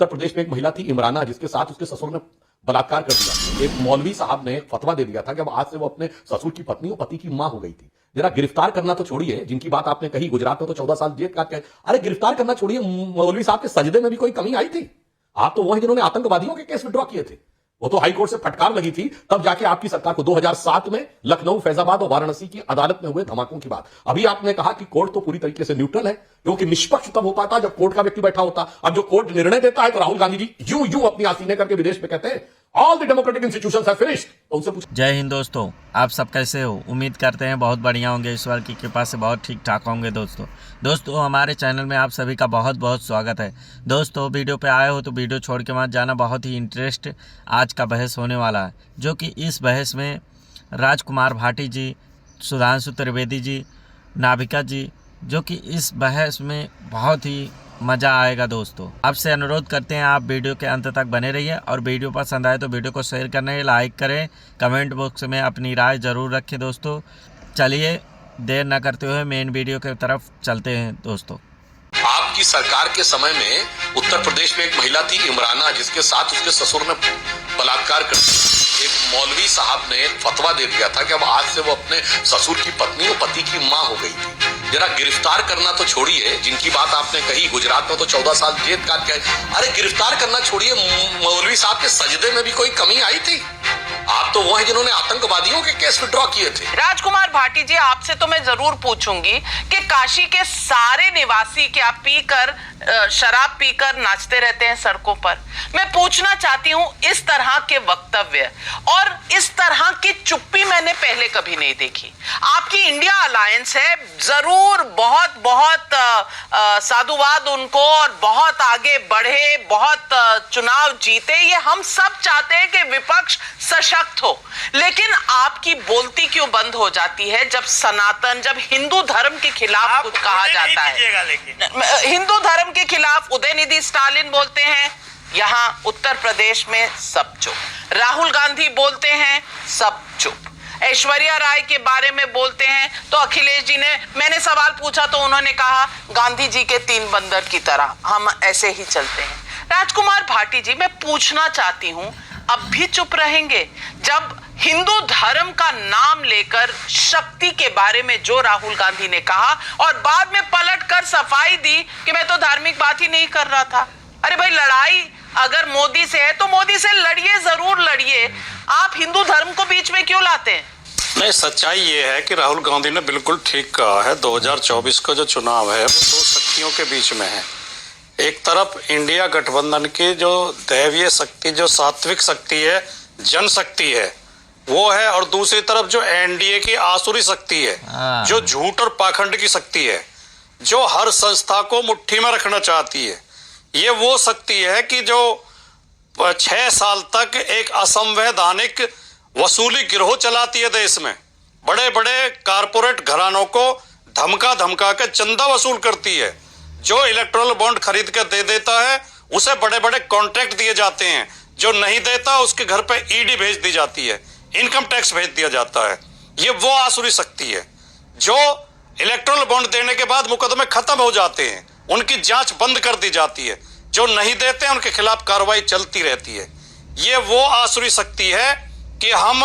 उत्तर प्रदेश में एक महिला थी इमराना, जिसके साथ उसके ससुर ने बलात्कार कर दिया। एक मौलवी साहब ने फतवा दे दिया था कि अब आज से वो अपने ससुर की पत्नी और पति की मां हो गई थी। जरा गिरफ्तार करना तो छोड़िए, जिनकी बात आपने कही गुजरात में तो 14 साल जेल काट के, अरे गिरफ्तार करना छोड़िए, मौलवी साहब के सजदे में भी कोई कमी आई थी? आप तो वो हैं जिन्होंने आतंकवादियों के केस विड्रॉ किए थे। वो तो हाईकोर्ट से फटकार लगी थी, तब जाके आपकी सरकार को 2007 में लखनऊ, फैजाबाद और वाराणसी की अदालत में हुए धमाकों की बात। अभी आपने कहा कि कोर्ट तो पूरी तरीके से न्यूट्रल है, क्योंकि निष्पक्ष तब हो पाता जब कोर्ट का व्यक्ति बैठा होता। अब जो कोर्ट निर्णय देता है तो राहुल गांधी जी यूं अपनी आसीने करके विदेश में कहते हैं all the democratic institutions have finished. तो उनसे पूछ। जय हिंद दोस्तों, आप सब कैसे हो? उम्मीद करते हैं बहुत बढ़िया होंगे, ईश्वर की कृपा से बहुत ठीक ठाक होंगे। दोस्तों हमारे चैनल में आप सभी का बहुत बहुत स्वागत है। दोस्तों वीडियो पे आए हो तो वीडियो छोड़ के मत जाना, बहुत ही इंटरेस्ट आज का बहस होने वाला है, जो कि इस बहस में राजकुमार भाटी जी, सुधांशु त्रिवेदी जी, नाभिका जी, जो कि इस बहस में बहुत ही मज़ा आएगा। दोस्तों आपसे अनुरोध करते हैं आप वीडियो के अंत तक बने रहिए, और वीडियो पसंद आए तो वीडियो को शेयर करने, लाइक करें, कमेंट बॉक्स में अपनी राय ज़रूर रखें। दोस्तों चलिए देर न करते हुए मेन वीडियो की तरफ चलते हैं। दोस्तों आपकी सरकार के समय में उत्तर प्रदेश में एक महिला थी इमराना, जिसके साथ उसके ससुर ने बलात्कार कर दिया। एक मौलवी साहब ने फतवा दे दिया था कि अब आज से वो अपने ससुर की पत्नी और पति की मां हो गई थी। जरा गिरफ्तार करना तो छोड़िए, जिनकी बात आपने कही गुजरात में तो 14 साल जेल काट के, अरे गिरफ्तार करना छोड़िए, मौलवी साहब के सजदे में भी कोई कमी आई थी? आप तो वो हैं जिन्होंने आतंकवादियों के केस विड्रॉ किए थे। राजकुमार भाटी जी, आपसे तो मैं जरूर पूछूंगी कि काशी के सारे निवासी क्या पीकर शराब पीकर नाचते रहते हैं सड़कों पर? मैं पूछना चाहती हूं, इस तरह के वक्तव्य और इस तरह की चुप्पी मैंने पहले कभी नहीं देखी। आपकी इंडिया अलायंस है, जरूर बहुत बहुत साधुवाद उनको, और बहुत आगे बढ़े, बहुत चुनाव जीते, ये हम सब चाहते हैं कि विपक्ष सशक्त हो। लेकिन आपकी बोलती क्यों बंद हो जाती है जब सनातन, जब हिंदू धर्म के खिलाफ कुछ कहा जाता है? हिंदू धर्म के खिलाफ उदयनिधि स्टालिन बोलते हैं, यहां उत्तर प्रदेश में सब चुप। राहुल गांधी बोलते हैं, सब चुप। ऐश्वर्या राय के बारे में बोलते हैं तो अखिलेश जी ने, मैंने सवाल पूछा तो उन्होंने कहा गांधी जी के 3 बंदर की तरह हम ऐसे ही चलते हैं। राजकुमार भाटी जी, मैं पूछना चाहती हूं, अब भी चुप रहेंगे जब हिंदू धर्म का नाम लेकर शक्ति के बारे में जो राहुल गांधी ने कहा, और बाद में पलट कर सफाई दी कि मैं तो धार्मिक बात ही नहीं कर रहा था? अरे भाई, लड़ाई अगर मोदी से है तो मोदी से लड़िए, जरूर लड़िए। आप हिंदू धर्म को बीच में क्यों लाते हैं? नहीं, सच्चाई ये है कि राहुल गांधी ने बिल्कुल ठीक कहा है। 2024 का जो चुनाव है वो 2 शक्तियों के बीच में है। एक तरफ इंडिया गठबंधन की जो दैवीय शक्ति, जो सात्विक शक्ति है, जनशक्ति है, वो है, और दूसरी तरफ जो एनडीए की आसुरी शक्ति है, जो झूठ और पाखंड की शक्ति है, जो हर संस्था को मुट्ठी में रखना चाहती है। ये वो शक्ति है कि जो 6 साल तक एक असंवैधानिक वसूली गिरोह चलाती है देश में। बड़े बड़े कारपोरेट घरानों को धमका धमका के चंदा वसूल करती है। जो इलेक्ट्रल बॉन्ड खरीद कर दे देता है उसे बड़े बड़े कॉन्ट्रैक्ट दिए जाते हैं, जो नहीं देता उसके घर पे ईडी भेज दी जाती है, इनकम टैक्स भेज दिया जाता है। ये वो आसुरी शक्ति है जो इलेक्ट्रल बॉन्ड देने के बाद मुकदमे खत्म हो जाते हैं, उनकी जांच बंद कर दी जाती है, जो नहीं देते हैं उनके खिलाफ कार्रवाई चलती रहती है। ये वो आसुरी शक्ति है कि हम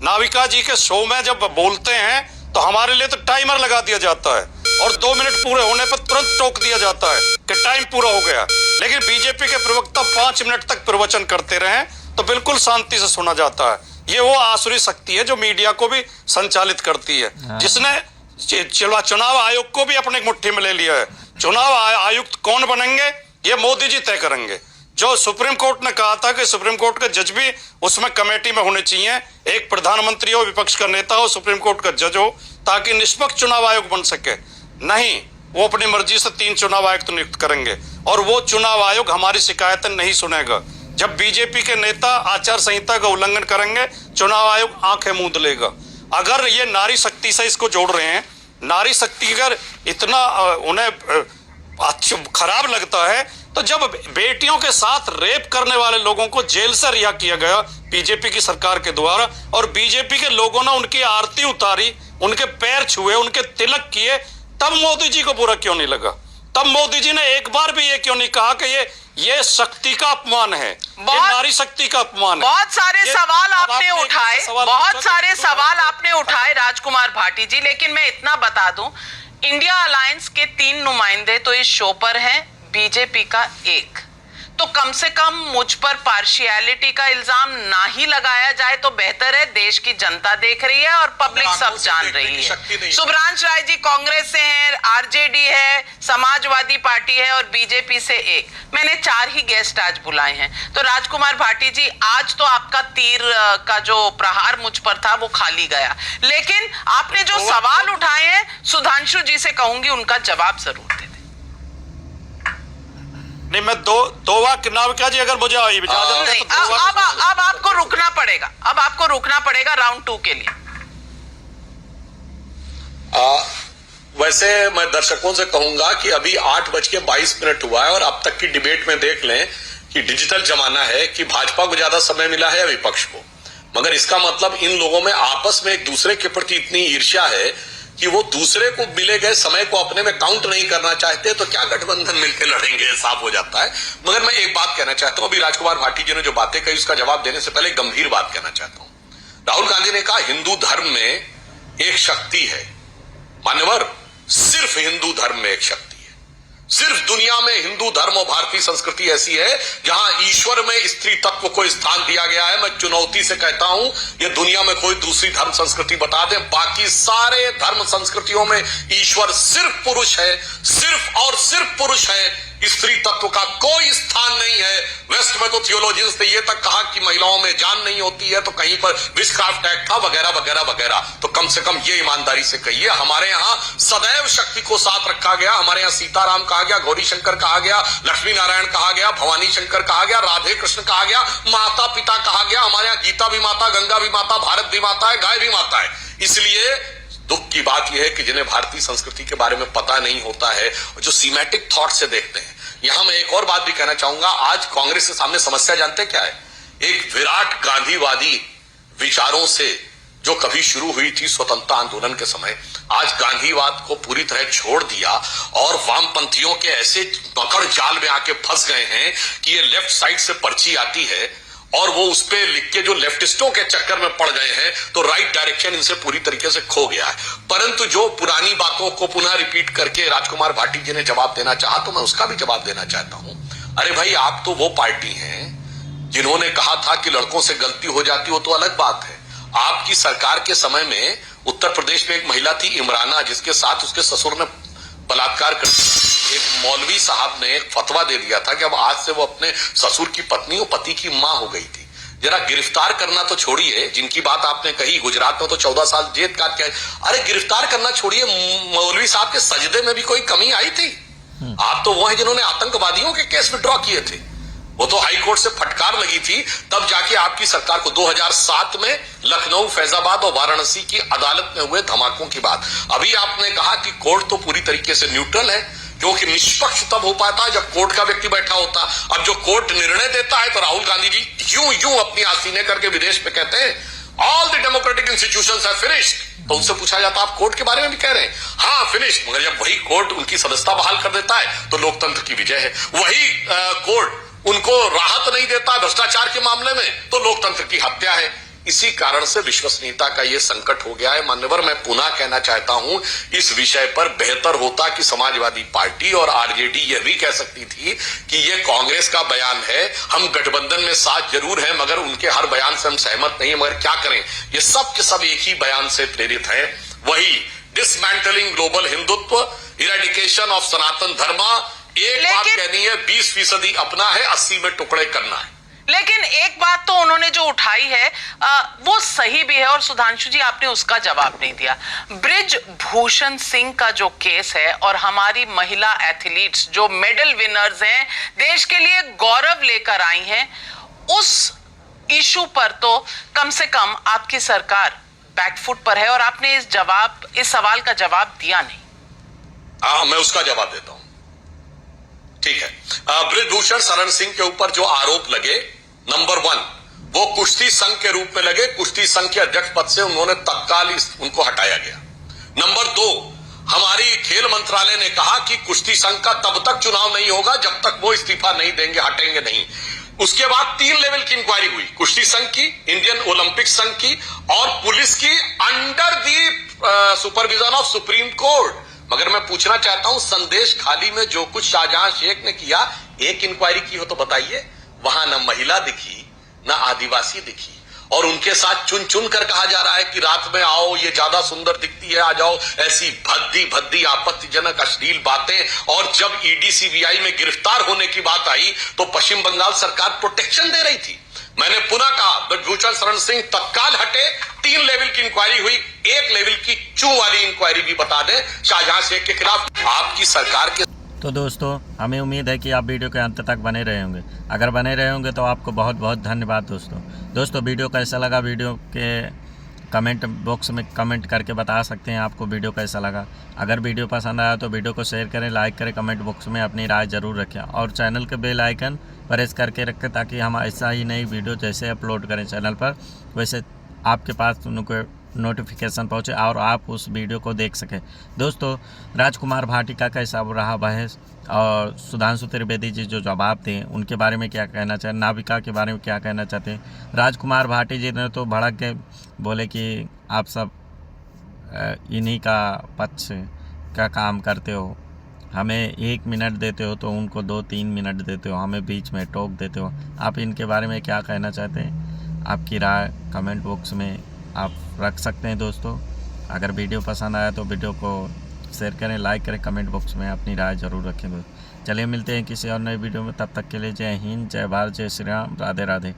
नाविका जी के शो में जब बोलते हैं तो हमारे लिए तो टाइमर लगा दिया जाता है, और 2 मिनट पूरे होने पर तुरंत टोक दिया जाता है कि टाइम पूरा हो गया। लेकिन बीजेपी के प्रवक्ता 5 मिनट तक प्रवचन करते रहे तो बिल्कुल शांति से सुना जाता है। ये वो आसुरी शक्ति है जो मीडिया को भी संचालित करती है, जिसने चुनाव आयोग को भी अपने मुट्ठी में ले लिया है। चुनाव आयुक्त कौन बनेंगे ये मोदी जी तय करेंगे। जो सुप्रीम कोर्ट ने कहा था कि सुप्रीम कोर्ट के जज भी उसमें कमेटी में होने चाहिए, एक प्रधानमंत्री हो, विपक्ष का नेता हो, सुप्रीम कोर्ट का जज हो, ताकि निष्पक्ष चुनाव आयोग बन सके। नहीं, वो अपनी मर्जी से 3 चुनाव आयुक्त नियुक्त करेंगे, और वो चुनाव आयोग हमारी शिकायतें नहीं सुनेगा। जब बीजेपी के नेता आचार संहिता का उल्लंघन करेंगे, चुनाव आयोग आंखें मूंद लेगा। अगर ये नारी शक्ति से इसको जोड़ रहे हैं, नारी शक्ति अगर इतना उन्हें खराब लगता है, तो जब बेटियों के साथ रेप करने वाले लोगों को जेल से रिहा किया गया बीजेपी की सरकार के द्वारा, और बीजेपी के लोगों ने उनकी आरती उतारी, उनके पैर छुए, उनके तिलक किए, तब मोदी जी को बुरा क्यों नहीं लगा? तब मोदी जी ने एक बार भी ये क्यों नहीं कहा कि ये शक्ति का अपमान है, ये नारी शक्ति का अपमान है। बहुत सारे सवाल आपने उठाए, बहुत सारे तो सवाल आपने उठाए राजकुमार भाटी जी, लेकिन मैं इतना बता दूं, इंडिया अलायंस के 3 नुमाइंदे तो इस शो पर हैं, बीजेपी का 1, तो कम से कम मुझ पर पार्शियलिटी का इल्जाम ना ही लगाया जाए तो बेहतर है। देश की जनता देख रही है और पब्लिक सब जान रही है। सुब्रांश राय जी कांग्रेस से हैं, आरजेडी है, समाजवादी पार्टी है और बीजेपी से 1। मैंने 4 ही गेस्ट आज बुलाए हैं। तो राजकुमार भाटी जी, आज तो आपका तीर का जो प्रहार मुझ पर था वो खाली गया, लेकिन आपने जो सवाल उठाए हैं, सुधांशु जी से कहूंगी उनका जवाब जरूर दे। नहीं, मैं दो वाक्य नाम क्या जी, अगर मुझे इजाजत है तो अब आपको रुकना पड़ेगा, अब आपको रुकना पड़ेगा राउंड 2 के लिए। वैसे मैं दर्शकों से कहूंगा कि अभी 8:22 हुआ है और अब तक की डिबेट में देख लें कि डिजिटल जमाना है कि भाजपा को ज्यादा समय मिला है या विपक्ष को, मगर इसका मतलब इन लोगों में आपस में एक दूसरे के प्रति इतनी ईर्ष्या है कि वो दूसरे को मिले गए समय को अपने में काउंट नहीं करना चाहते, तो क्या गठबंधन मिलकर लड़ेंगे, साफ हो जाता है। मगर मैं एक बात कहना चाहता हूं, अभी राजकुमार भाटी जी ने जो बातें कही उसका जवाब देने से पहले गंभीर बात कहना चाहता हूं। राहुल गांधी ने कहा हिंदू धर्म में एक शक्ति है। मान्यवर, सिर्फ हिंदू धर्म में एक शक्ति है। सिर्फ दुनिया में हिंदू धर्म और भारतीय संस्कृति ऐसी है जहां ईश्वर में स्त्री तत्व को स्थान दिया गया है। मैं चुनौती से कहता हूं, ये दुनिया में कोई दूसरी धर्म संस्कृति बता दे, बाकी सारे धर्म संस्कृतियों में ईश्वर सिर्फ पुरुष है, सिर्फ और सिर्फ पुरुष है, स्त्री तत्व का कोई स्थान नहीं है। वेस्ट में तो थियोलॉजियंस ने यह तक कहा कि महिलाओं में जान नहीं होती है, तो कहीं पर विचक्राफ्ट एक्ट था वगैरह वगैरह वगैरह। तो कम से कम ये ईमानदारी से कहिए, हमारे यहाँ सदैव शक्ति को साथ रखा गया। हमारे यहाँ सीताराम कहा गया, गौरी शंकर कहा गया, लक्ष्मी नारायण कहा गया, भवानी शंकर कहा गया, राधे कृष्ण कहा गया, माता पिता कहा गया। हमारे यहाँ गीता भी माता, गंगा भी माता, भारत भी माता है, गाय भी माता है। इसलिए दुख की बात यह है कि जिन्हें भारतीय संस्कृति के बारे में पता नहीं होता है, जो सीमेटिक थॉट से देखते हैं। यहां मैं एक और बात भी कहना चाहूंगा, आज कांग्रेस के सामने समस्या जानते क्या है? एक विराट गांधीवादी विचारों से जो कभी शुरू हुई थी स्वतंत्रता आंदोलन के समय, आज गांधीवाद को पूरी तरह छोड़ दिया और वामपंथियों के ऐसे पकड़ जाल में आके फंस गए हैं कि ये लेफ्ट साइड से पर्ची आती है और वो उस पे लिख के जो लेफ्टिस्टों के चक्कर में पड़ गए हैं, तो राइट डायरेक्शन इनसे पूरी तरीके से खो गया है। परंतु जो पुरानी बातों को पुनः रिपीट करके राजकुमार भाटी जी ने जवाब देना चाहा, तो मैं उसका भी जवाब देना चाहता हूं। अरे भाई, आप तो वो पार्टी हैं जिन्होंने कहा था कि लड़कों से गलती हो जाती हो तो अलग बात है। आपकी सरकार के समय में उत्तर प्रदेश में एक महिला थी इमराना, जिसके साथ उसके ससुर ने बलात्कार कर दिया। एक मौलवी साहब ने एक फतवा दे दिया था कि अब आज से वो अपने ससुर की पत्नी और पति की मां हो गई थी। जरा गिरफ्तार करना तो छोड़िए, जिनकी बात आपने कही गुजरात में तो 14 साल जेल काट के, अरे गिरफ्तार करना छोड़िए, मौलवी साहब के सजदे में भी कोई कमी आई थी? आप तो वो हैं जिन्होंने आतंकवादियों के केस विड्रॉ किए थे। वो तो हाई कोर्ट से फटकार लगी थी, तब जाके आपकी सरकार को 2007 में लखनऊ, फैजाबाद और वाराणसी की अदालत में हुए धमाकों की बात। अभी आपने कहा कि कोर्ट तो पूरी तरीके से न्यूट्रल है, क्योंकि निष्पक्ष तब हो पाता है जब कोर्ट का व्यक्ति बैठा होता। अब जो कोर्ट निर्णय देता है, तो राहुल गांधी जी यूं अपनी आसीने करके विदेश में कहते हैं all the democratic institutions have finished. तो उनसे पूछा जाता आप कोर्ट के बारे में भी कह रहे हैं, हाँ फिनिश्ड, मगर जब वही कोर्ट उनकी सदस्यता बहाल कर देता है तो लोकतंत्र की विजय है। वही कोर्ट उनको राहत नहीं देता भ्रष्टाचार के मामले में तो लोकतंत्र की हत्या है। इसी कारण से विश्वसनीयता का यह संकट हो गया है। मान्यवर, मैं पुनः कहना चाहता हूं, इस विषय पर बेहतर होता कि समाजवादी पार्टी और आरजेडी यह भी कह सकती थी कि यह कांग्रेस का बयान है, हम गठबंधन में साथ जरूर हैं, मगर उनके हर बयान से हम सहमत नहीं है, मगर क्या करें, ये सब के सब एक ही बयान से प्रेरित है, वही dismantling global Hindutva, eradication of Sanatan Dharma. एक बात कहनी है, 20% अपना है, 80 में टुकड़े करना है। लेकिन एक बात तो उन्होंने जो उठाई है वो सही भी है, और सुधांशु जी आपने उसका जवाब नहीं दिया। ब्रिज भूषण सिंह का जो केस है और हमारी महिला एथलीट्स जो मेडल विनर्स हैं, देश के लिए गौरव लेकर आई हैं, उस इशू पर तो कम से कम आपकी सरकार बैकफुट पर है और आपने इस सवाल का जवाब दिया नहीं। मैं उसका जवाब देता हूं, ठीक है। ब्रिजभूषण शरण सिंह के ऊपर जो आरोप लगे, नंबर 1, वो कुश्ती संघ के रूप में लगे, कुश्ती संघ के अध्यक्ष पद से उन्होंने तत्काल उनको हटाया गया। नंबर 2, हमारी खेल मंत्रालय ने कहा कि कुश्ती संघ का तब तक चुनाव नहीं होगा जब तक वो इस्तीफा नहीं देंगे, हटेंगे नहीं। उसके बाद 3 लेवल की इंक्वायरी हुई, कुश्ती संघ की, इंडियन ओलंपिक संघ की और पुलिस की, under the supervision of supreme court. मगर मैं पूछना चाहता हूं, संदेश खाली में जो कुछ शाहजहां शेख ने किया, एक इंक्वायरी की हो तो बताइए। वहां न महिला दिखी, न आदिवासी दिखी, और उनके साथ चुन चुन कर कहा जा रहा है कि रात में आओ, ये ज्यादा सुंदर दिखती है, आ जाओ, ऐसी भद्दी भद्दी आपत्तिजनक अश्लील बातें। और जब ईडी सीबीआई में गिरफ्तार होने की बात आई तो पश्चिम बंगाल सरकार प्रोटेक्शन दे रही थी। मैंने पुनः कहा, ब्रजभूषण शरण सिंह तत्काल हटे, 3 लेवल की इंक्वायरी हुई, 1 लेवल की चू वाली इंक्वायरी भी बता दें शाहजहां शेख के खिलाफ। आपकी सरकार के तो दोस्तों, हमें उम्मीद है कि आप वीडियो के अंत तक बने रहे होंगे। अगर बने रहे होंगे तो आपको बहुत बहुत धन्यवाद दोस्तों। वीडियो कैसा लगा, वीडियो के कमेंट बॉक्स में कमेंट करके बता सकते हैं आपको वीडियो कैसा लगा। अगर वीडियो पसंद आया तो वीडियो को शेयर करें, लाइक करें, कमेंट बॉक्स में अपनी राय ज़रूर रखें और चैनल के बेल आइकन प्रेस करके रखें ताकि हम ऐसा ही नई वीडियो जैसे अपलोड करें चैनल पर वैसे आपके पास उनको नोटिफिकेशन पहुंचे और आप उस वीडियो को देख सकें। दोस्तों, राजकुमार भाटी का कैसा रहा बहस और सुधांशु त्रिवेदी जी जो जवाब थे उनके बारे में क्या कहना चाहते, नाविका के बारे में क्या कहना चाहते हैं। राजकुमार भाटी जी ने तो भड़क के बोले कि आप सब इन्हीं का पक्ष का काम करते हो, हमें 1 मिनट देते हो तो उनको 2-3 मिनट देते हो, हमें बीच में टोक देते हो। आप इनके बारे में क्या कहना चाहते हैं, आपकी राय कमेंट बॉक्स में आप रख सकते हैं। दोस्तों, अगर वीडियो पसंद आया तो वीडियो को शेयर करें, लाइक करें, कमेंट बॉक्स में अपनी राय ज़रूर रखें। चलिए मिलते हैं किसी और नए वीडियो में, तब तक के लिए जय हिंद, जय भारत, जय श्री राम, राधे राधे।